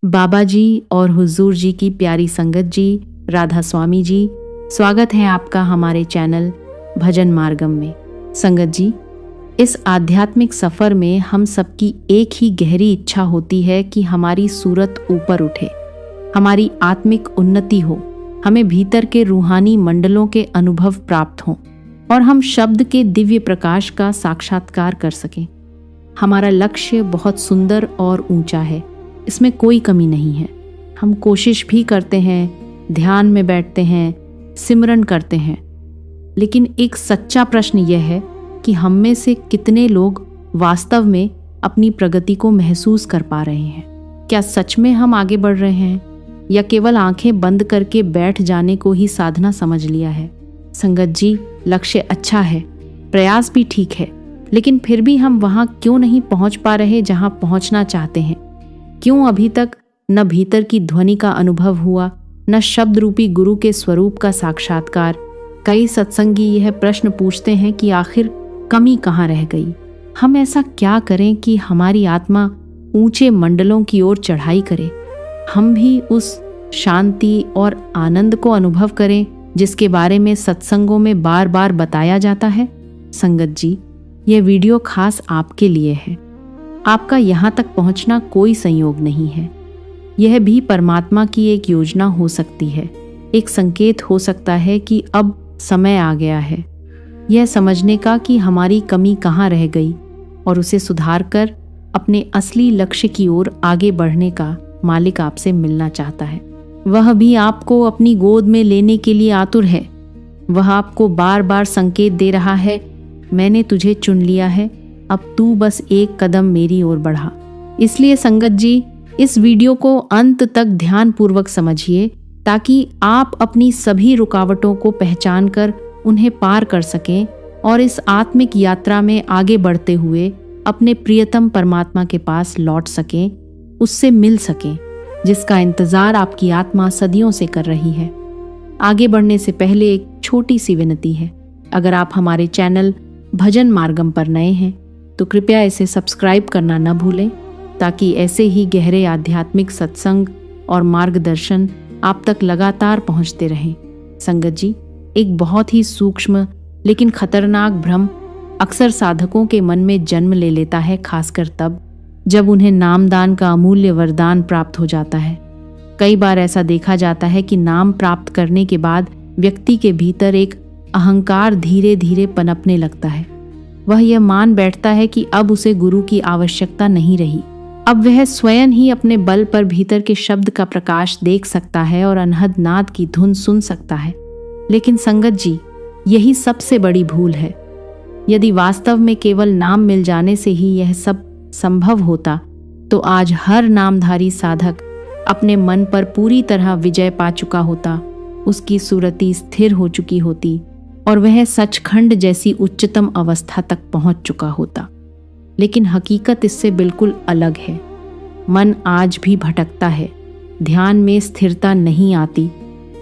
बाबा जी और हुजूर जी की प्यारी संगत जी, राधा स्वामी जी, स्वागत है आपका हमारे चैनल भजन मार्गम में। संगत जी, इस आध्यात्मिक सफ़र में हम सबकी एक ही गहरी इच्छा होती है कि हमारी सूरत ऊपर उठे, हमारी आत्मिक उन्नति हो, हमें भीतर के रूहानी मंडलों के अनुभव प्राप्त हों और हम शब्द के दिव्य प्रकाश का साक्षात्कार कर सकें। हमारा लक्ष्य बहुत सुंदर और ऊंचा है, इसमें कोई कमी नहीं है। हम कोशिश भी करते हैं, ध्यान में बैठते हैं, सिमरन करते हैं, लेकिन एक सच्चा प्रश्न यह है कि हम में से कितने लोग वास्तव में अपनी प्रगति को महसूस कर पा रहे हैं। क्या सच में हम आगे बढ़ रहे हैं या केवल आंखें बंद करके बैठ जाने को ही साधना समझ लिया है? संगत जी, लक्ष्य अच्छा है, प्रयास भी ठीक है, लेकिन फिर भी हम वहां क्यों नहीं पहुंच पा रहे जहां पहुंचना चाहते हैं? क्यों अभी तक न भीतर की ध्वनि का अनुभव हुआ, न शब्द रूपी गुरु के स्वरूप का साक्षात्कार? कई सत्संगी यह प्रश्न पूछते हैं कि आखिर कमी कहाँ रह गई? हम ऐसा क्या करें कि हमारी आत्मा ऊंचे मंडलों की ओर चढ़ाई करे, हम भी उस शांति और आनंद को अनुभव करें जिसके बारे में सत्संगों में बार बार बताया जाता है? संगत जी, यह वीडियो खास आपके लिए है। आपका यहाँ तक पहुँचना कोई संयोग नहीं है, यह भी परमात्मा की एक योजना हो सकती है, एक संकेत हो सकता है कि अब समय आ गया है यह समझने का कि हमारी कमी कहाँ रह गई और उसे सुधार कर अपने असली लक्ष्य की ओर आगे बढ़ने का मालिक आपसे मिलना चाहता है। वह भी आपको अपनी गोद में लेने के लिए आतुर है। वह आपको बार बार संकेत दे रहा है, मैंने तुझे चुन लिया है, अब तू बस एक कदम मेरी ओर बढ़ा। इसलिए संगत जी, इस वीडियो को अंत तक ध्यान पूर्वक समझिए ताकि आप अपनी सभी रुकावटों को पहचान कर उन्हें पार कर सकें और इस आत्मिक यात्रा में आगे बढ़ते हुए अपने प्रियतम परमात्मा के पास लौट सकें, उससे मिल सकें जिसका इंतजार आपकी आत्मा सदियों से कर रही है। आगे बढ़ने से पहले एक छोटी सी विनती है। अगर आप हमारे चैनल भजन मार्गम पर नए हैं तो कृपया इसे सब्सक्राइब करना न भूलें ताकि ऐसे ही गहरे आध्यात्मिक सत्संग और मार्गदर्शन आप तक लगातार पहुंचते रहें। संगत जी, एक बहुत ही सूक्ष्म लेकिन खतरनाक भ्रम अक्सर साधकों के मन में जन्म ले लेता है, खासकर तब जब उन्हें नामदान का अमूल्य वरदान प्राप्त हो जाता है। कई बार ऐसा देखा जाता है कि नाम प्राप्त करने के बाद व्यक्ति के भीतर एक अहंकार धीरे धीरे पनपने लगता है। वह यह मान बैठता है कि अब उसे गुरु की आवश्यकता नहीं रही, अब वह स्वयं ही अपने बल पर भीतर के शब्द का प्रकाश देख सकता है और अनहद नाद की धुन सुन सकता है। लेकिन संगत जी, यही सबसे बड़ी भूल है। यदि वास्तव में केवल नाम मिल जाने से ही यह सब संभव होता तो आज हर नामधारी साधक अपने मन पर पूरी तरह विजय पा चुका होता, उसकी सूरती स्थिर हो चुकी होती और वह सचखंड जैसी उच्चतम अवस्था तक पहुंच चुका होता। लेकिन हकीकत इससे बिल्कुल अलग है। मन आज भी भटकता है, ध्यान में स्थिरता नहीं आती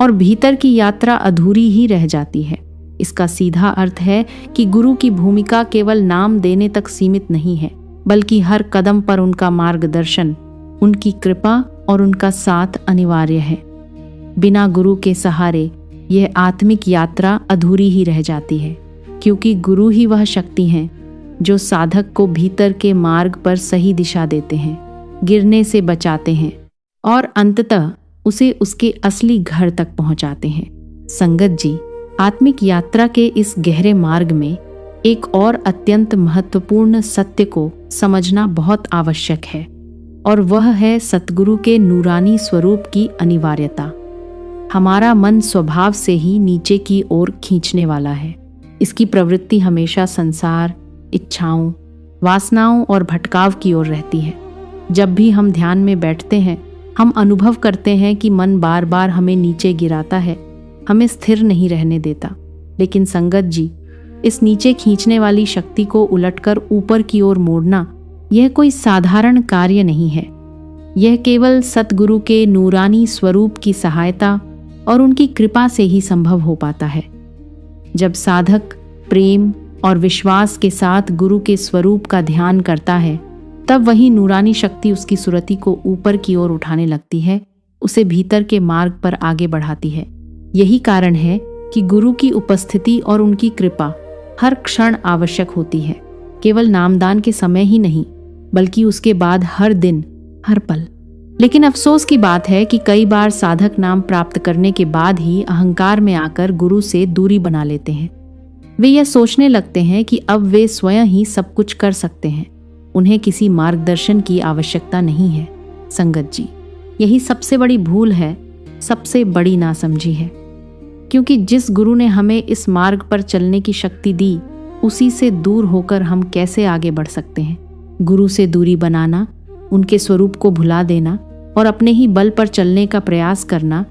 और भीतर की यात्रा अधूरी ही रह जाती है। इसका सीधा अर्थ है कि गुरु की भूमिका केवल नाम देने तक सीमित नहीं है, बल्कि हर कदम पर उनका मार्गदर्शन, उनकी कृपा और उनका साथ अनिवार्य है। बिना गुरु के सहारे यह आत्मिक यात्रा अधूरी ही रह जाती है, क्योंकि गुरु ही वह शक्ति हैं जो साधक को भीतर के मार्ग पर सही दिशा देते हैं, गिरने से बचाते हैं और अंततः उसे उसके असली घर तक पहुंचाते हैं। संगत जी, आत्मिक यात्रा के इस गहरे मार्ग में एक और अत्यंत महत्वपूर्ण सत्य को समझना बहुत आवश्यक है और वह है सतगुरु के नूरानी स्वरूप की अनिवार्यता। हमारा मन स्वभाव से ही नीचे की ओर खींचने वाला है। इसकी प्रवृत्ति हमेशा संसार, इच्छाओं, वासनाओं और भटकाव की ओर रहती है। जब भी हम ध्यान में बैठते हैं, हम अनुभव करते हैं कि मन बार बार हमें नीचे गिराता है, हमें स्थिर नहीं रहने देता। लेकिन संगत जी, इस नीचे खींचने वाली शक्ति को उलटकर ऊपर की ओर मोड़ना यह कोई साधारण कार्य नहीं है। यह केवल सतगुरु के नूरानी स्वरूप की सहायता और उनकी कृपा से ही संभव हो पाता है। जब साधक प्रेम और विश्वास के साथ गुरु के स्वरूप का ध्यान करता है, तब वही नूरानी शक्ति उसकी सुरति को ऊपर की ओर उठाने लगती है, उसे भीतर के मार्ग पर आगे बढ़ाती है। यही कारण है कि गुरु की उपस्थिति और उनकी कृपा हर क्षण आवश्यक होती है, केवल नामदान के समय ही नहीं बल्कि उसके बाद हर दिन, हर पल। लेकिन अफसोस की बात है कि कई बार साधक नाम प्राप्त करने के बाद ही अहंकार में आकर गुरु से दूरी बना लेते हैं। वे यह सोचने लगते हैं कि अब वे स्वयं ही सब कुछ कर सकते हैं, उन्हें किसी मार्गदर्शन की आवश्यकता नहीं है। संगत जी, यही सबसे बड़ी भूल है, सबसे बड़ी नासमझी है। क्योंकि जिस गुरु ने हमें इस मार्ग पर चलने की शक्ति दी, उसी से दूर होकर हम कैसे आगे बढ़ सकते हैं। गुरु से दूरी बनाना, उनके स्वरूप को भुला देना और अपने ही बल पर चलने का प्रयास करना,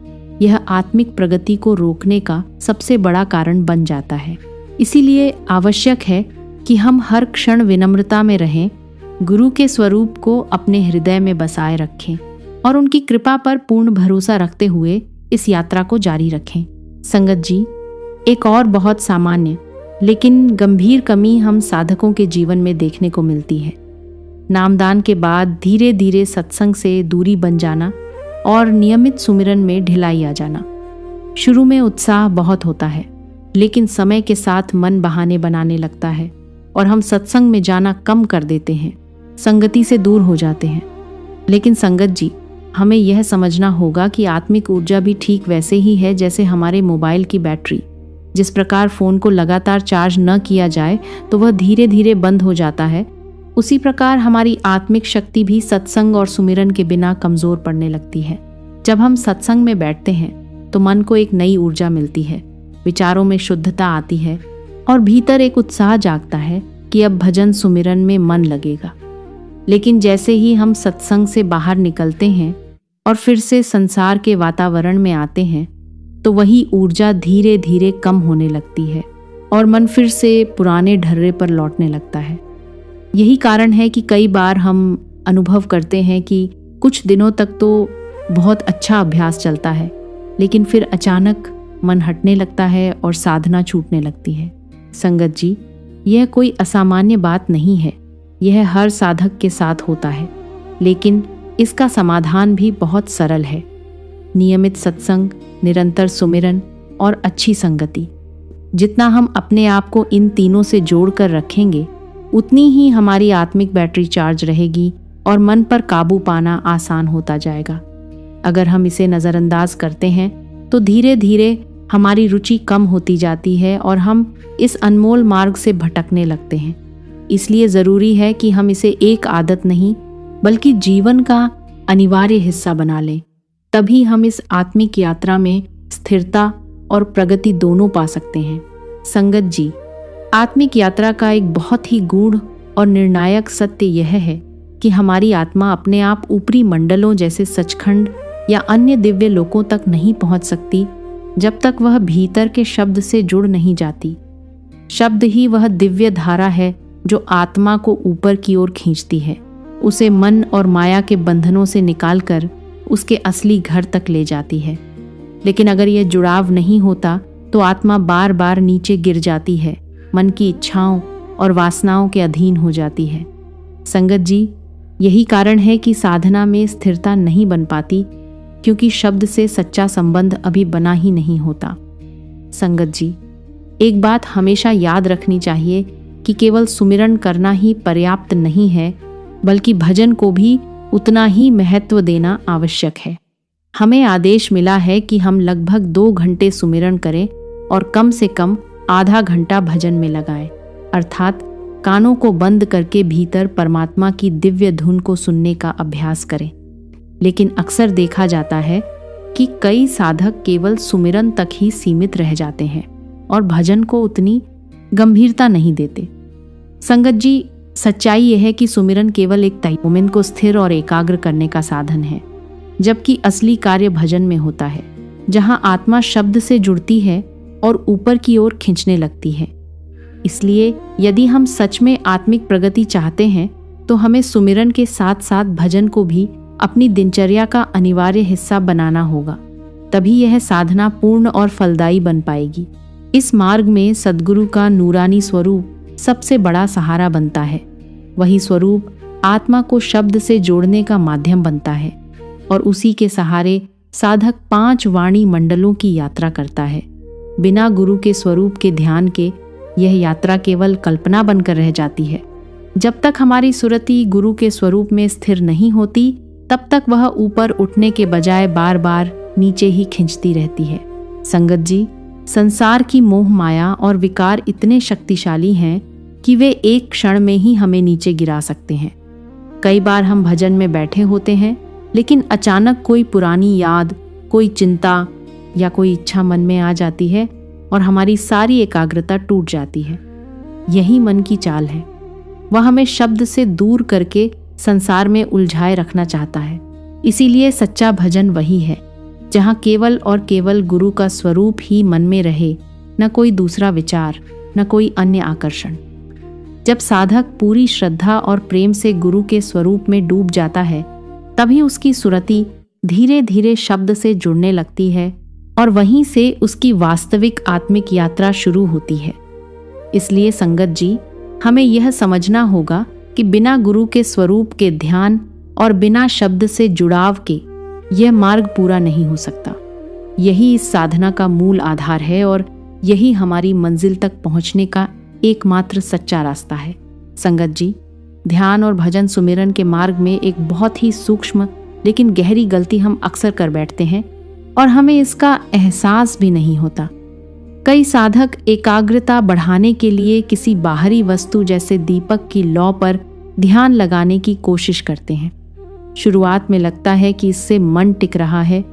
यह आत्मिक प्रगति को रोकने का सबसे बड़ा कारण बन जाता है। इसीलिए आवश्यक है कि हम हर क्षण विनम्रता में रहें, गुरु के स्वरूप को अपने हृदय में बसाए रखें और उनकी कृपा पर पूर्ण भरोसा रखते हुए इस यात्रा को जारी रखें। संगत जी, एक और बहुत सामान्य लेकिन गंभीर कमी हम साधकों के जीवन में देखने को मिलती है। नामदान के बाद धीरे धीरे सत्संग से दूरी बन जाना और नियमित सुमिरन में ढिलाई आ जाना। शुरू में उत्साह बहुत होता है, लेकिन समय के साथ मन बहाने बनाने लगता है और हम सत्संग में जाना कम कर देते हैं, संगति से दूर हो जाते हैं। लेकिन संगत जी, हमें यह समझना होगा कि आत्मिक ऊर्जा भी ठीक वैसे ही है जैसे हमारे मोबाइल की बैटरी। जिस प्रकार फोन को लगातार चार्ज न किया जाए तो वह धीरे धीरे बंद हो जाता है, उसी प्रकार हमारी आत्मिक शक्ति भी सत्संग और सुमिरन के बिना कमजोर पड़ने लगती है। जब हम सत्संग में बैठते हैं तो मन को एक नई ऊर्जा मिलती है, विचारों में शुद्धता आती है और भीतर एक उत्साह जागता है कि अब भजन सुमिरन में मन लगेगा। लेकिन जैसे ही हम सत्संग से बाहर निकलते हैं और फिर से संसार के वातावरण में आते हैं तो वही ऊर्जा धीरे धीरे कम होने लगती है और मन फिर से पुराने ढर्रे पर लौटने लगता है। यही कारण है कि कई बार हम अनुभव करते हैं कि कुछ दिनों तक तो बहुत अच्छा अभ्यास चलता है, लेकिन फिर अचानक मन हटने लगता है और साधना छूटने लगती है। संगत जी, यह कोई असामान्य बात नहीं है, यह हर साधक के साथ होता है, लेकिन इसका समाधान भी बहुत सरल है। नियमित सत्संग, निरंतर सुमिरन और अच्छी संगति। जितना हम अपने आप को इन तीनों से जोड़कर रखेंगे, उतनी ही हमारी आत्मिक बैटरी चार्ज रहेगी और मन पर काबू पाना आसान होता जाएगा। अगर हम इसे नज़रअंदाज करते हैं तो धीरे धीरे हमारी रुचि कम होती जाती है और हम इस अनमोल मार्ग से भटकने लगते हैं। इसलिए ज़रूरी है कि हम इसे एक आदत नहीं बल्कि जीवन का अनिवार्य हिस्सा बना लें। तभी हम इस आत्मिक यात्रा में स्थिरता और प्रगति दोनों पा सकते हैं। संगत जी, आत्मिक यात्रा का एक बहुत ही गूढ़ और निर्णायक सत्य यह है कि हमारी आत्मा अपने आप ऊपरी मंडलों जैसे सचखंड या अन्य दिव्य लोकों तक नहीं पहुंच सकती जब तक वह भीतर के शब्द से जुड़ नहीं जाती। शब्द ही वह दिव्य धारा है जो आत्मा को ऊपर की ओर खींचती है, उसे मन और माया के बंधनों से निकालकर उसके असली घर तक ले जाती है। लेकिन अगर यह जुड़ाव नहीं होता तो आत्मा बार बार नीचे गिर जाती है, मन की इच्छाओं और वासनाओं के अधीन हो जाती है। संगत जी, यही कारण है कि साधना में स्थिरता नहीं बन पाती, क्योंकि शब्द से सच्चा संबंध अभी बना ही नहीं होता। संगत जी, एक बात हमेशा याद रखनी चाहिए कि केवल सुमिरन करना ही पर्याप्त नहीं है, बल्कि भजन को भी उतना ही महत्व देना आवश्यक है। हमें आदेश मिला है कि हम लगभग 2 घंटे सुमिरन करें और कम से कम आधा घंटा भजन में लगाएं, अर्थात कानों को बंद करके भीतर परमात्मा की दिव्य धुन को सुनने का अभ्यास करें। लेकिन अक्सर देखा जाता है कि कई साधक केवल सुमिरन तक ही सीमित रह जाते हैं और भजन को उतनी गंभीरता नहीं देते। संगत जी, सच्चाई यह है कि सुमिरन केवल एक मन को स्थिर और एकाग्र करने का साधन है, जबकि असली कार्य भजन में होता है, जहां आत्मा शब्द से जुड़ती है और ऊपर की ओर खींचने लगती है। इसलिए यदि हम सच में आत्मिक प्रगति चाहते हैं तो हमें सुमिरन के साथ साथ भजन को भी अपनी दिनचर्या का अनिवार्य हिस्सा बनाना होगा। तभी यह साधना पूर्ण और फलदायी बन पाएगी। इस मार्ग में सद्गुरु का नूरानी स्वरूप सबसे बड़ा सहारा बनता है। वही स्वरूप आत्मा को शब्द से जोड़ने का माध्यम बनता है और उसी के सहारे साधक 5 वाणी मंडलों की यात्रा करता है। बिना गुरु के स्वरूप के ध्यान के यह यात्रा केवल कल्पना बनकर रह जाती है। जब तक हमारी सुरति गुरु के स्वरूप में स्थिर नहीं होती, तब तक वह ऊपर उठने के बजाय बार बार नीचे ही खींचती रहती है। संगत जी, संसार की मोह माया और विकार इतने शक्तिशाली हैं कि वे एक क्षण में ही हमें नीचे गिरा सकते हैं। कई बार हम भजन में बैठे होते हैं, लेकिन अचानक कोई पुरानी याद, कोई चिंता या कोई इच्छा मन में आ जाती है और हमारी सारी एकाग्रता टूट जाती है। यही मन की चाल है। वह हमें शब्द से दूर करके संसार में उलझाए रखना चाहता है। इसीलिए सच्चा भजन वही है जहाँ केवल और केवल गुरु का स्वरूप ही मन में रहे, न कोई दूसरा विचार, न कोई अन्य आकर्षण। जब साधक पूरी श्रद्धा और प्रेम से गुरु के स्वरूप में डूब जाता है, तभी उसकी सुरति धीरे धीरे शब्द से जुड़ने लगती है और वहीं से उसकी वास्तविक आत्मिक यात्रा शुरू होती है। इसलिए संगत जी, हमें यह समझना होगा कि बिना गुरु के स्वरूप के ध्यान और बिना शब्द से जुड़ाव के यह मार्ग पूरा नहीं हो सकता। यही इस साधना का मूल आधार है और यही हमारी मंजिल तक पहुंचने का एकमात्र सच्चा रास्ता है। संगत जी, ध्यान और भजन सुमिरन के मार्ग में एक बहुत ही सूक्ष्म लेकिन गहरी गलती हम अक्सर कर बैठते हैं और हमें इसका एहसास भी नहीं होता। कई साधक एकाग्रता बढ़ाने के लिए किसी बाहरी वस्तु जैसे दीपक की लौ पर ध्यान लगाने की कोशिश करते हैं। शुरुआत में लगता है कि इससे मन टिक रहा है,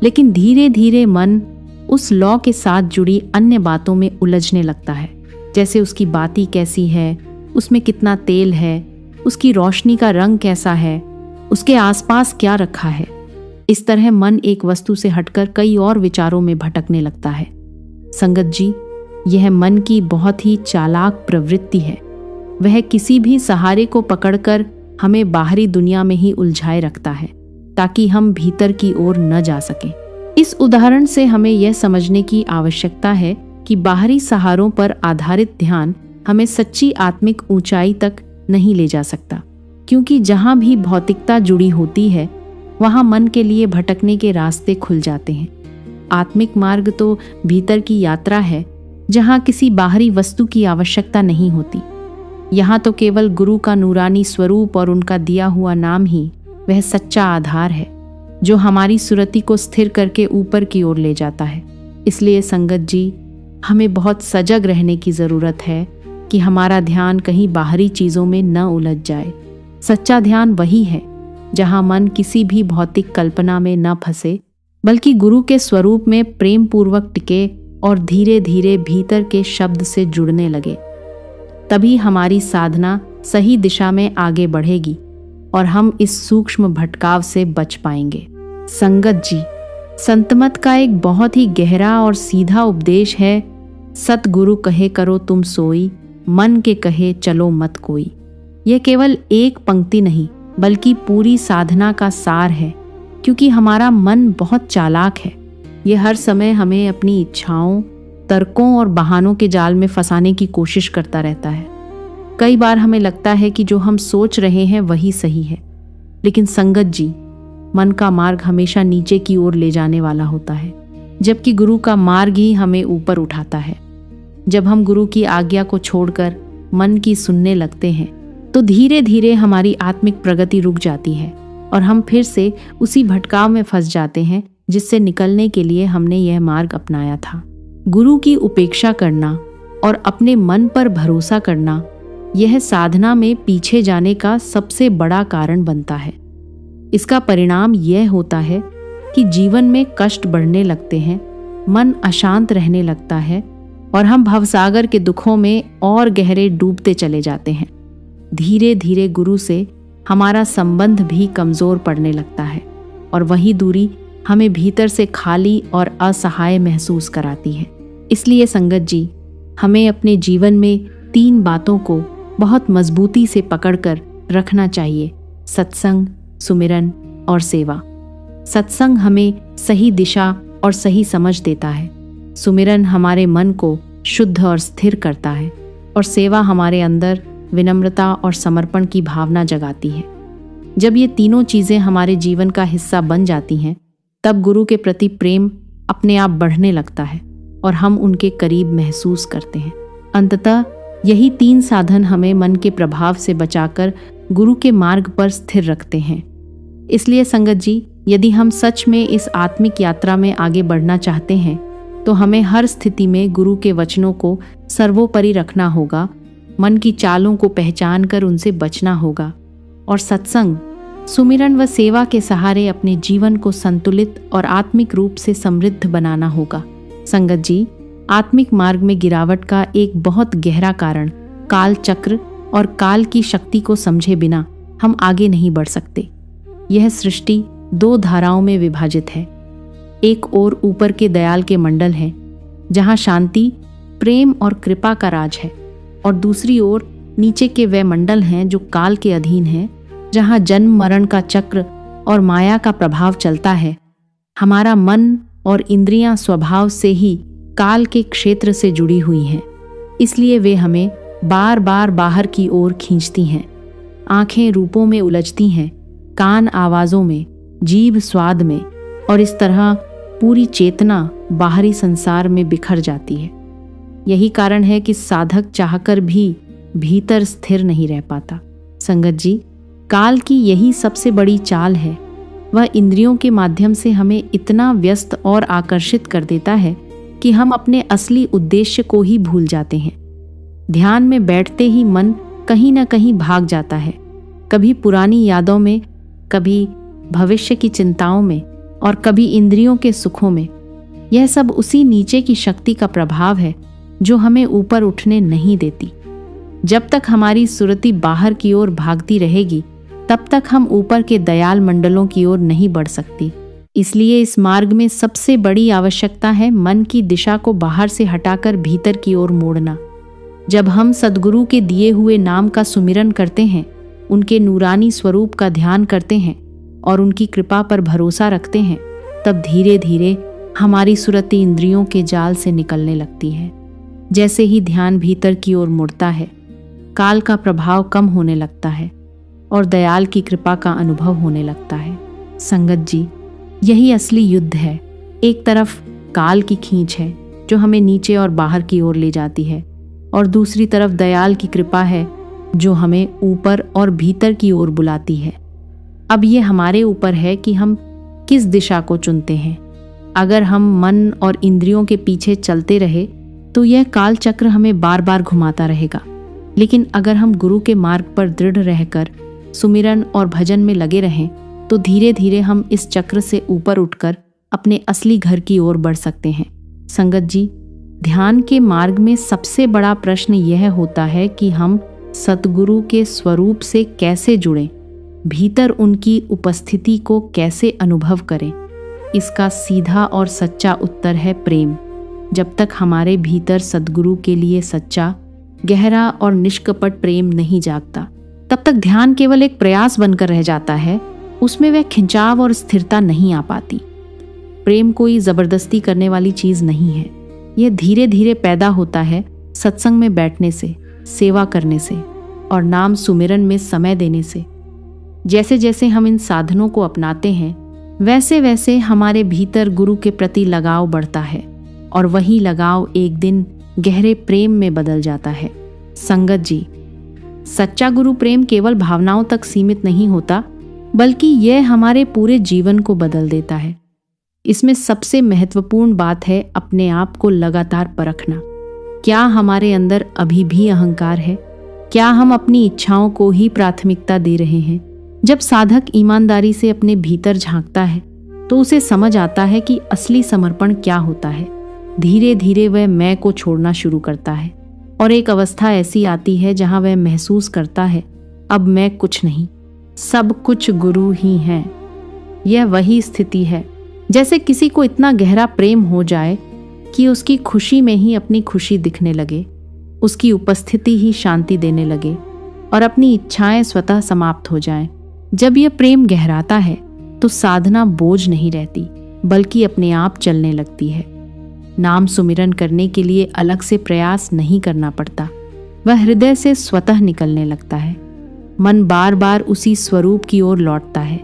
लेकिन धीरे धीरे मन उस लौ के साथ जुड़ी अन्य बातों में उलझने लगता है, जैसे उसकी बाती कैसी है, उसमें कितना तेल है, उसकी रोशनी का रंग कैसा है, उसके आसपास क्या रखा है। इस तरह मन एक वस्तु से हटकर कई और विचारों में भटकने लगता है। संगत जी, यह मन की बहुत ही चालाक प्रवृत्ति है। वह किसी भी सहारे को पकड़कर हमें बाहरी दुनिया में ही उलझाए रखता है ताकि हम भीतर की ओर न जा सकें। इस उदाहरण से हमें यह समझने की आवश्यकता है कि बाहरी सहारों पर आधारित ध्यान हमें सच्ची आत्मिक ऊंचाई तक नहीं ले जा सकता, क्योंकि जहां भी भौतिकता जुड़ी होती है वहां मन के लिए भटकने के रास्ते खुल जाते हैं। आत्मिक मार्ग तो भीतर की यात्रा है, जहां किसी बाहरी वस्तु की आवश्यकता नहीं होती। यहाँ तो केवल गुरु का नूरानी स्वरूप और उनका दिया हुआ नाम ही वह सच्चा आधार है जो हमारी सुरति को स्थिर करके ऊपर की ओर ले जाता है। इसलिए संगत जी, हमें बहुत सजग रहने की जरूरत है कि हमारा ध्यान कहीं बाहरी चीजों में न उलझ जाए। सच्चा ध्यान वही है जहाँ मन किसी भी भौतिक कल्पना में न फंसे, बल्कि गुरु के स्वरूप में प्रेम पूर्वक टिके और धीरे धीरे भीतर के शब्द से जुड़ने लगे। तभी हमारी साधना सही दिशा में आगे बढ़ेगी और हम इस सूक्ष्म भटकाव से बच पाएंगे। संगत जी, संतमत का एक बहुत ही गहरा और सीधा उपदेश है, सतगुरु कहे करो तुम सोई, मन के कहे चलो मत कोई। यह केवल एक पंक्ति नहीं बल्कि पूरी साधना का सार है, क्योंकि हमारा मन बहुत चालाक है। यह हर समय हमें अपनी इच्छाओं, तर्कों और बहानों के जाल में फंसाने की कोशिश करता रहता है। कई बार हमें लगता है कि जो हम सोच रहे हैं वही सही है, लेकिन संगत जी, मन का मार्ग हमेशा नीचे की ओर ले जाने वाला होता है, जबकि गुरु का मार्ग ही हमें ऊपर उठाता है। जब हम गुरु की आज्ञा को छोड़कर मन की सुनने लगते हैं, तो धीरे धीरे हमारी आत्मिक प्रगति रुक जाती है और हम फिर से उसी भटकाव में फंस जाते हैं जिससे निकलने के लिए हमने यह मार्ग अपनाया था। गुरु की उपेक्षा करना और अपने मन पर भरोसा करना, यह साधना में पीछे जाने का सबसे बड़ा कारण बनता है। इसका परिणाम यह होता है कि जीवन में कष्ट बढ़ने लगते हैं, मन अशांत रहने लगता है और हम भवसागर के दुखों में और गहरे डूबते चले जाते हैं। धीरे धीरे गुरु से हमारा संबंध भी कमजोर पड़ने लगता है और वही दूरी हमें भीतर से खाली और असहाय महसूस कराती है। इसलिए संगत जी, हमें अपने जीवन में 3 बातों को बहुत मजबूती से पकड़कर रखना चाहिए: सत्संग, सुमिरन और सेवा। सत्संग हमें सही दिशा और सही समझ देता है, सुमिरन हमारे मन को शुद्ध और स्थिर करता है और सेवा हमारे अंदर विनम्रता और समर्पण की भावना जगाती है। जब ये तीनों चीज़ें हमारे जीवन का हिस्सा बन जाती हैं, तब गुरु के प्रति प्रेम अपने आप बढ़ने लगता है और हम उनके करीब महसूस करते हैं। अंततः यही 3 साधन हमें मन के प्रभाव से बचाकर गुरु के मार्ग पर स्थिर रखते हैं। इसलिए संगत जी, यदि हम सच में इस आत्मिक यात्रा में आगे बढ़ना चाहते हैं तो हमें हर स्थिति में गुरु के वचनों को सर्वोपरि रखना होगा, मन की चालों को पहचान कर उनसे बचना होगा और सत्संग, सुमिरन व सेवा के सहारे अपने जीवन को संतुलित और आत्मिक रूप से समृद्ध बनाना होगा। संगत जी, आत्मिक मार्ग में गिरावट का एक बहुत गहरा कारण काल चक्र और काल की शक्ति को समझे बिना हम आगे नहीं बढ़ सकते। यह सृष्टि 2 धाराओं में विभाजित है। एक ओर ऊपर के दयाल के मंडल हैं, जहाँ शांति, प्रेम और कृपा का राज है, और दूसरी ओर नीचे के वे मंडल हैं जो काल के अधीन हैं, जहाँ जन्म मरण का चक्र और माया का प्रभाव चलता है। हमारा मन और इंद्रियां स्वभाव से ही काल के क्षेत्र से जुड़ी हुई हैं, इसलिए वे हमें बार बार बाहर की ओर खींचती हैं। आंखें रूपों में उलझती हैं, कान आवाज़ों में, जीभ स्वाद में, और इस तरह पूरी चेतना बाहरी संसार में बिखर जाती है। यही कारण है कि साधक चाहकर भी भीतर स्थिर नहीं रह पाता। संगत जी, काल की यही सबसे बड़ी चाल है। वह इंद्रियों के माध्यम से हमें इतना व्यस्त और आकर्षित कर देता है कि हम अपने असली उद्देश्य को ही भूल जाते हैं। ध्यान में बैठते ही मन कहीं न कहीं भाग जाता है, कभी पुरानी यादों में, कभी भविष्य की चिंताओं में, और कभी इंद्रियों के सुखों में। यह सब उसी नीचे की शक्ति का प्रभाव है जो हमें ऊपर उठने नहीं देती। जब तक हमारी सुरति बाहर की ओर भागती रहेगी, तब तक हम ऊपर के दयाल मंडलों की ओर नहीं बढ़ सकती। इसलिए इस मार्ग में सबसे बड़ी आवश्यकता है मन की दिशा को बाहर से हटाकर भीतर की ओर मोड़ना। जब हम सद्गुरु के दिए हुए नाम का सुमिरन करते हैं, उनके नूरानी स्वरूप का ध्यान करते हैं और उनकी कृपा पर भरोसा रखते हैं, तब धीरे धीरे हमारी सुरति इंद्रियों के जाल से निकलने लगती है। जैसे ही ध्यान भीतर की ओर मुड़ता है, काल का प्रभाव कम होने लगता है और दयाल की कृपा का अनुभव होने लगता है। संगत जी, यही असली युद्ध है। एक तरफ काल की खींच है जो हमें नीचे और बाहर की ओर ले जाती है, और दूसरी तरफ दयाल की कृपा है जो हमें ऊपर और भीतर की ओर बुलाती है। अब ये हमारे ऊपर है कि हम किस दिशा को चुनते हैं। अगर हम मन और इंद्रियों के पीछे चलते रहे तो यह काल चक्र हमें बार बार घुमाता रहेगा। लेकिन अगर हम गुरु के मार्ग पर दृढ़ रहकर सुमिरन और भजन में लगे रहें तो धीरे धीरे हम इस चक्र से ऊपर उठकर अपने असली घर की ओर बढ़ सकते हैं। संगत जी, ध्यान के मार्ग में सबसे बड़ा प्रश्न यह होता है कि हम सतगुरु के स्वरूप से कैसे जुड़ें, भीतर उनकी उपस्थिति को कैसे अनुभव करें। इसका सीधा और सच्चा उत्तर है प्रेम। जब तक हमारे भीतर सद्गुरु के लिए सच्चा, गहरा और निष्कपट प्रेम नहीं जागता, तब तक ध्यान केवल एक प्रयास बनकर रह जाता है। उसमें वह खिंचाव और स्थिरता नहीं आ पाती। प्रेम कोई जबरदस्ती करने वाली चीज नहीं है। यह धीरे धीरे पैदा होता है सत्संग में बैठने से, सेवा करने से और नाम सुमिरन में समय देने से। जैसे जैसे हम इन साधनों को अपनाते हैं, वैसे वैसे हमारे भीतर गुरु के प्रति लगाव बढ़ता है और वही लगाव एक दिन गहरे प्रेम में बदल जाता है। संगत जी, सच्चा गुरु प्रेम केवल भावनाओं तक सीमित नहीं होता, बल्कि यह हमारे पूरे जीवन को बदल देता है। इसमें सबसे महत्वपूर्ण बात है अपने आप को लगातार परखना। क्या हमारे अंदर अभी भी अहंकार है? क्या हम अपनी इच्छाओं को ही प्राथमिकता दे रहे हैं? जब साधक ईमानदारी से अपने भीतर झांकता है तो उसे समझ आता है कि असली समर्पण क्या होता है। धीरे धीरे वह मैं को छोड़ना शुरू करता है और एक अवस्था ऐसी आती है जहां वह महसूस करता है, अब मैं कुछ नहीं, सब कुछ गुरु ही हैं। यह वही स्थिति है जैसे किसी को इतना गहरा प्रेम हो जाए कि उसकी खुशी में ही अपनी खुशी दिखने लगे, उसकी उपस्थिति ही शांति देने लगे और अपनी इच्छाएं स्वतः समाप्त हो जाएं। जब यह प्रेम गहराता है तो साधना बोझ नहीं रहती, बल्कि अपने आप चलने लगती है। नाम सुमिरन करने के लिए अलग से प्रयास नहीं करना पड़ता। वह हृदय से स्वतः निकलने लगता है। मन बार बार उसी स्वरूप की ओर लौटता है,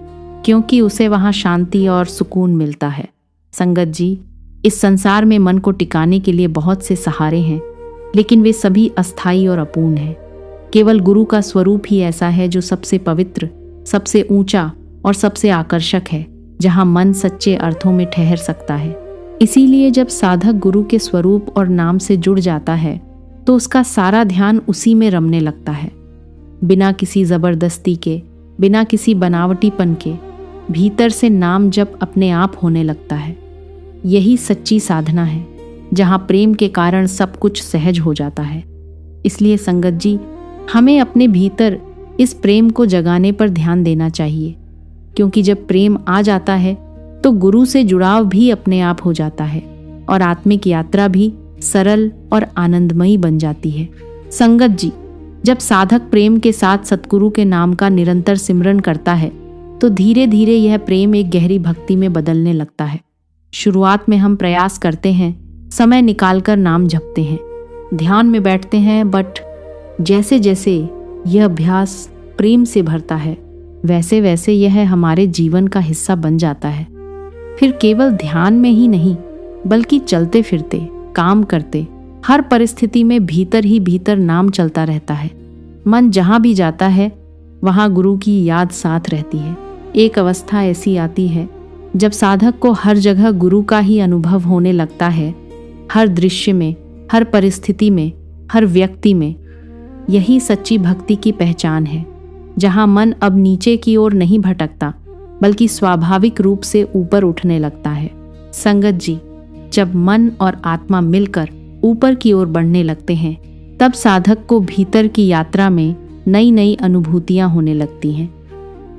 क्योंकि उसे वहां शांति और सुकून मिलता है। संगत जी, इस संसार में मन को टिकाने के लिए बहुत से सहारे हैं, लेकिन वे सभी अस्थायी और अपूर्ण हैं। केवल गुरु का स्वरूप ही ऐसा है जो सबसे पवित्र, सबसे ऊंचा और सबसे आकर्षक है, जहां मन सच्चे अर्थों में ठहर सकता है। इसीलिए जब साधक गुरु के स्वरूप और नाम से जुड़ जाता है तो उसका सारा ध्यान उसी में रमने लगता है। बिना किसी जबरदस्ती के, बिना किसी बनावटीपन के, भीतर से नाम जप अपने आप होने लगता है। यही सच्ची साधना है, जहां प्रेम के कारण सब कुछ सहज हो जाता है। इसलिए संगत जी, हमें अपने भीतर इस प्रेम को जगाने पर ध्यान देना चाहिए, क्योंकि जब प्रेम आ जाता है तो गुरु से जुड़ाव भी अपने आप हो जाता है और आत्मिक यात्रा भी सरल और आनंदमयी बन जाती है। संगत जी, जब साधक प्रेम के साथ सतगुरु के नाम का निरंतर सिमरन करता है तो धीरे धीरे यह प्रेम एक गहरी भक्ति में बदलने लगता है। शुरुआत में हम प्रयास करते हैं, समय निकालकर नाम जपते हैं, ध्यान में बैठते हैं, बट जैसे जैसे यह अभ्यास प्रेम से भरता है, वैसे वैसे यह हमारे जीवन का हिस्सा बन जाता है। फिर केवल ध्यान में ही नहीं, बल्कि चलते फिरते, काम करते, हर परिस्थिति में भीतर ही भीतर नाम चलता रहता है। मन जहाँ भी जाता है वहाँ गुरु की याद साथ रहती है। एक अवस्था ऐसी आती है जब साधक को हर जगह गुरु का ही अनुभव होने लगता है, हर दृश्य में, हर परिस्थिति में, हर व्यक्ति में। यही सच्ची भक्ति की पहचान है, जहाँ मन अब नीचे की ओर नहीं भटकता, बल्कि स्वाभाविक रूप से ऊपर उठने लगता है। संगत जी, जब मन और आत्मा मिलकर ऊपर की ओर बढ़ने लगते हैं, तब साधक को भीतर की यात्रा में नई नई अनुभूतियां होने लगती हैं।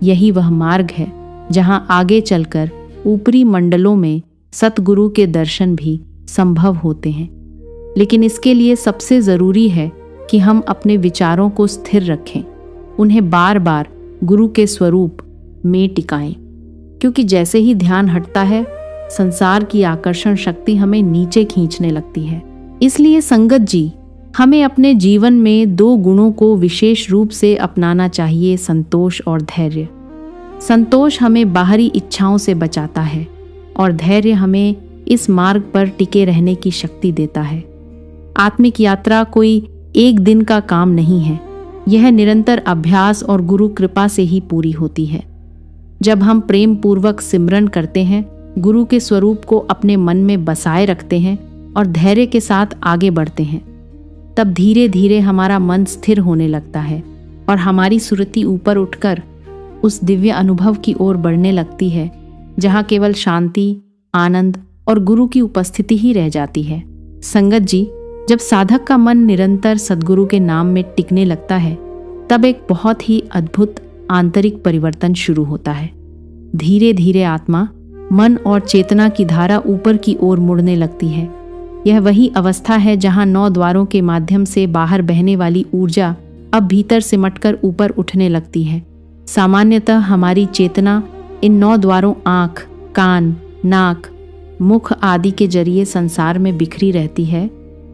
यही वह मार्ग है जहां आगे चलकर ऊपरी मंडलों में सतगुरु के दर्शन भी संभव होते हैं। लेकिन इसके लिए सबसे जरूरी है कि हम अपने विचारों को स्थिर रखें, उन्हें बार बार गुरु के स्वरूप में टिकाएं, क्योंकि जैसे ही ध्यान हटता है, संसार की आकर्षण शक्ति हमें नीचे खींचने लगती है। इसलिए संगत जी, हमें अपने जीवन में 2 गुणों को विशेष रूप से अपनाना चाहिए, संतोष और धैर्य। संतोष हमें बाहरी इच्छाओं से बचाता है और धैर्य हमें इस मार्ग पर टिके रहने की शक्ति देता है। आत्मिक यात्रा कोई एक दिन का काम नहीं है, यह निरंतर अभ्यास और गुरु कृपा से ही पूरी होती है। जब हम प्रेम पूर्वक सिमरन करते हैं, गुरु के स्वरूप को अपने मन में बसाए रखते हैं और धैर्य के साथ आगे बढ़ते हैं, तब धीरे धीरे हमारा मन स्थिर होने लगता है और हमारी सुरति ऊपर उठकर उस दिव्य अनुभव की ओर बढ़ने लगती है, जहाँ केवल शांति, आनंद और गुरु की उपस्थिति ही रह जाती है। संगत जी, जब साधक का मन निरंतर सद्गुरु के नाम में टिकने लगता है, तब एक बहुत ही अद्भुत आंतरिक परिवर्तन शुरू होता है। धीरे धीरे आत्मा, मन और चेतना की धारा ऊपर की ओर मुड़ने लगती है। यह वही अवस्था है जहां 9 द्वारों के माध्यम से बाहर बहने वाली ऊर्जा अब भीतर सिमटकर ऊपर उठने लगती है। सामान्यतः हमारी चेतना इन 9 द्वारों आँख, कान, नाक, मुख आदि के जरिए संसार में बिखरी रहती है,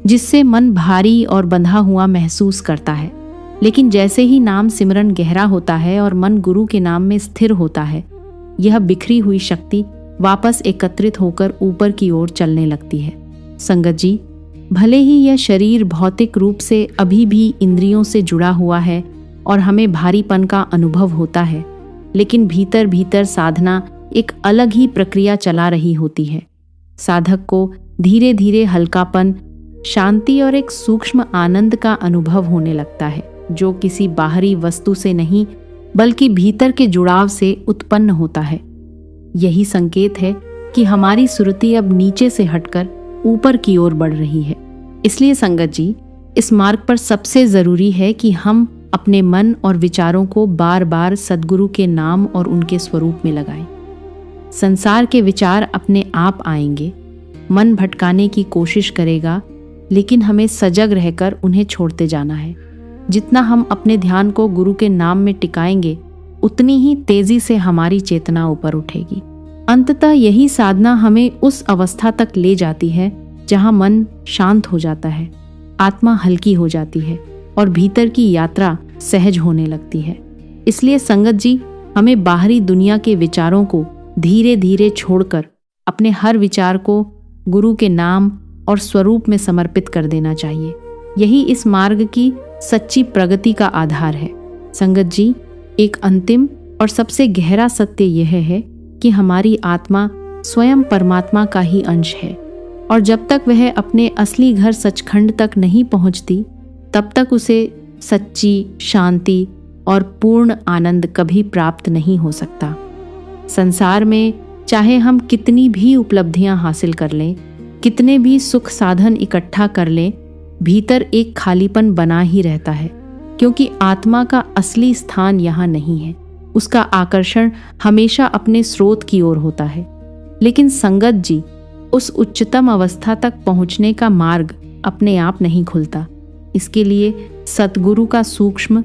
जिससे मन भारी और बंधा हुआ महसूस करता है। लेकिन जैसे ही नाम सिमरन गहरा होता है और मन गुरु के नाम में स्थिर होता है, यह बिखरी हुई शक्ति वापस एकत्रित होकर ऊपर की ओर चलने लगती है। संगत जी, भले ही यह शरीर भौतिक रूप से अभी भी इंद्रियों से जुड़ा हुआ है और हमें भारीपन का अनुभव होता है, लेकिन भीतर भीतर साधना एक अलग ही प्रक्रिया चला रही होती है। साधक को धीरे धीरे हल्कापन, शांति और एक सूक्ष्म आनंद का अनुभव होने लगता है, जो किसी बाहरी वस्तु से नहीं बल्कि भीतर के जुड़ाव से उत्पन्न होता है। यही संकेत है कि हमारी सुरति अब नीचे से हटकर ऊपर की ओर बढ़ रही है। इसलिए संगत जी, इस मार्ग पर सबसे जरूरी है कि हम अपने मन और विचारों को बार बार सद्गुरु के नाम और उनके स्वरूप में लगाएं। संसार के विचार अपने आप आएंगे, मन भटकाने की कोशिश करेगा, लेकिन हमें सजग रहकर उन्हें छोड़ते जाना है। जितना हम अपने ध्यान को गुरु के नाम में टिकाएंगे, उतनी ही तेजी से हमारी चेतना ऊपर उठेगी। अंततः यही साधना हमें उस अवस्था तक ले जाती है जहां मन शांत हो जाता है, आत्मा हल्की हो जाती है और भीतर की यात्रा सहज होने लगती है। इसलिए संगत जी, हमें बाहरी दुनिया के विचारों को धीरे धीरे छोड़कर अपने हर विचार को गुरु के नाम और स्वरूप में समर्पित कर देना चाहिए। यही इस मार्ग की सच्ची प्रगति का आधार है। संगत जी, एक अंतिम और सबसे गहरा सत्य यह है कि हमारी आत्मा स्वयं परमात्मा का ही अंश है, और जब तक वह अपने असली घर सचखंड तक नहीं पहुंचती, तब तक उसे सच्ची शांति और पूर्ण आनंद कभी प्राप्त नहीं हो सकता। संसार में चाहे हम कितनी भी उपलब्धियां हासिल कर लें, कितने भी सुख साधन इकट्ठा कर लें, भीतर एक खालीपन बना ही रहता है, क्योंकि आत्मा का असली स्थान यहाँ नहीं है। उसका आकर्षण हमेशा अपने स्रोत की ओर होता है। लेकिन संगत जी, उस उच्चतम अवस्था तक पहुँचने का मार्ग अपने आप नहीं खुलता। इसके लिए सतगुरु का सूक्ष्म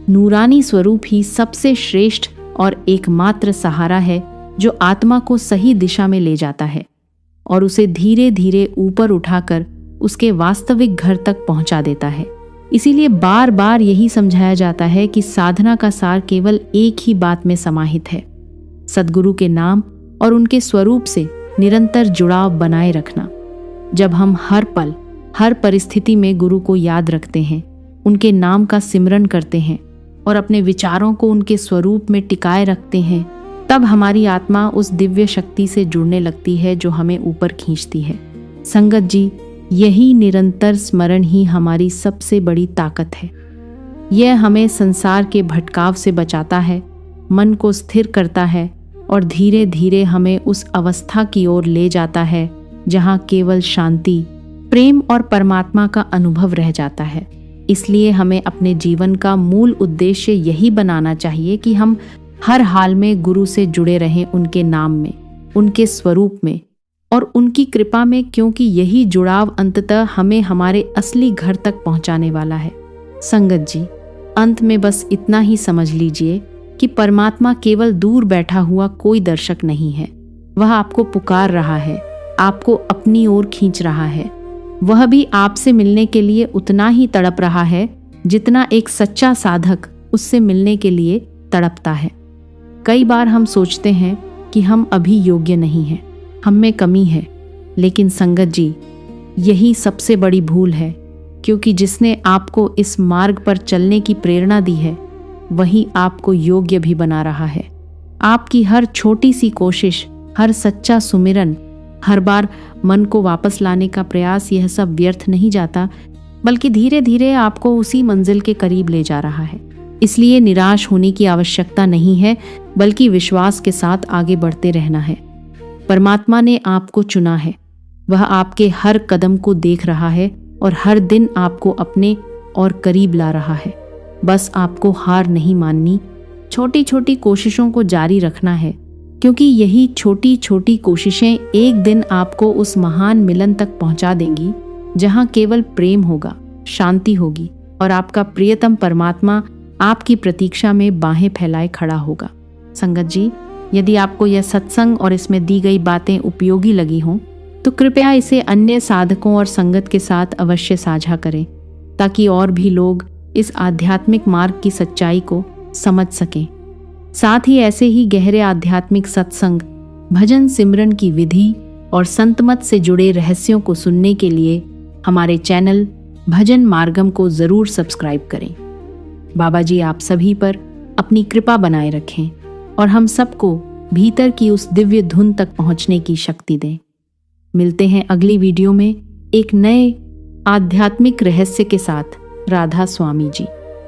नूरानी स्वरूप ही सबसे श्रेष्ठ और एकमात्र सहारा है, जो आत्मा को सही दिशा में ले जाता है और उसे धीरे धीरे ऊपर उठाकर उसके वास्तविक घर तक पहुंचा देता है। इसीलिए बार बार यही समझाया जाता है कि साधना का सार केवल एक ही बात में समाहित है, सद्गुरु के नाम और उनके स्वरूप से निरंतर जुड़ाव बनाए रखना। जब हम हर पल हर परिस्थिति में गुरु को याद रखते हैं, उनके नाम का सिमरन करते हैं और अपने विचारों को उनके स्वरूप में टिकाए रखते हैं, तब हमारी आत्मा उस दिव्य शक्ति से जुड़ने लगती है जो हमें ऊपर खींचती है। संगत जी, यही निरंतर स्मरण ही हमारी सबसे बड़ी ताकत है। यह हमें संसार के भटकाव से बचाता है, मन को स्थिर करता है और धीरे धीरे हमें उस अवस्था की ओर ले जाता है जहाँ केवल शांति, प्रेम और परमात्मा का अनुभव रह जाता है। इसलिए हमें अपने जीवन का मूल उद्देश्य यही बनाना चाहिए कि हम हर हाल में गुरु से जुड़े रहें, उनके नाम में, उनके स्वरूप में और उनकी कृपा में, क्योंकि यही जुड़ाव अंततः हमें हमारे असली घर तक पहुंचाने वाला है। संगत जी, अंत में बस इतना ही समझ लीजिए कि परमात्मा केवल दूर बैठा हुआ कोई दर्शक नहीं है। वह आपको पुकार रहा है, आपको अपनी ओर खींच रहा है। वह भी आपसे मिलने के लिए उतना ही तड़प रहा है जितना एक सच्चा साधक उससे मिलने के लिए तड़पता है। कई बार हम सोचते हैं कि हम अभी योग्य नहीं हैं, हम में कमी है, लेकिन संगत जी, यही सबसे बड़ी भूल है, क्योंकि जिसने आपको इस मार्ग पर चलने की प्रेरणा दी है, वही आपको योग्य भी बना रहा है। आपकी हर छोटी सी कोशिश, हर सच्चा सुमिरन, हर बार मन को वापस लाने का प्रयास, यह सब व्यर्थ नहीं जाता, बल्कि धीरे धीरे आपको उसी मंजिल के करीब ले जा रहा है। इसलिए निराश होने की आवश्यकता नहीं है, बल्कि विश्वास के साथ आगे बढ़ते रहना है। परमात्मा ने आपको चुना है, वह आपके हर कदम को देख रहा है और हर दिन आपको अपने और करीब ला रहा है। बस आपको हार नहीं माननी, छोटी छोटी कोशिशों को जारी रखना है, क्योंकि यही छोटी छोटी कोशिशें एक दिन आपको उस महान मिलन तक पहुंचा देंगी जहां केवल प्रेम होगा, शांति होगी और आपका प्रियतम परमात्मा आपकी प्रतीक्षा में बाहें फैलाए खड़ा होगा। संगत जी, यदि आपको यह सत्संग और इसमें दी गई बातें उपयोगी लगी हों, तो कृपया इसे अन्य साधकों और संगत के साथ अवश्य साझा करें, ताकि और भी लोग इस आध्यात्मिक मार्ग की सच्चाई को समझ सकें। साथ ही ऐसे ही गहरे आध्यात्मिक सत्संग, भजन सिमरन की विधि और संतमत से जुड़े रहस्यों को सुनने के लिए हमारे चैनल भजन मार्गम को जरूर सब्सक्राइब करें। बाबा जी आप सभी पर अपनी कृपा बनाए रखें और हम सबको भीतर की उस दिव्य धुन तक पहुंचने की शक्ति दें। मिलते हैं अगली वीडियो में एक नए आध्यात्मिक रहस्य के साथ। राधा स्वामी जी।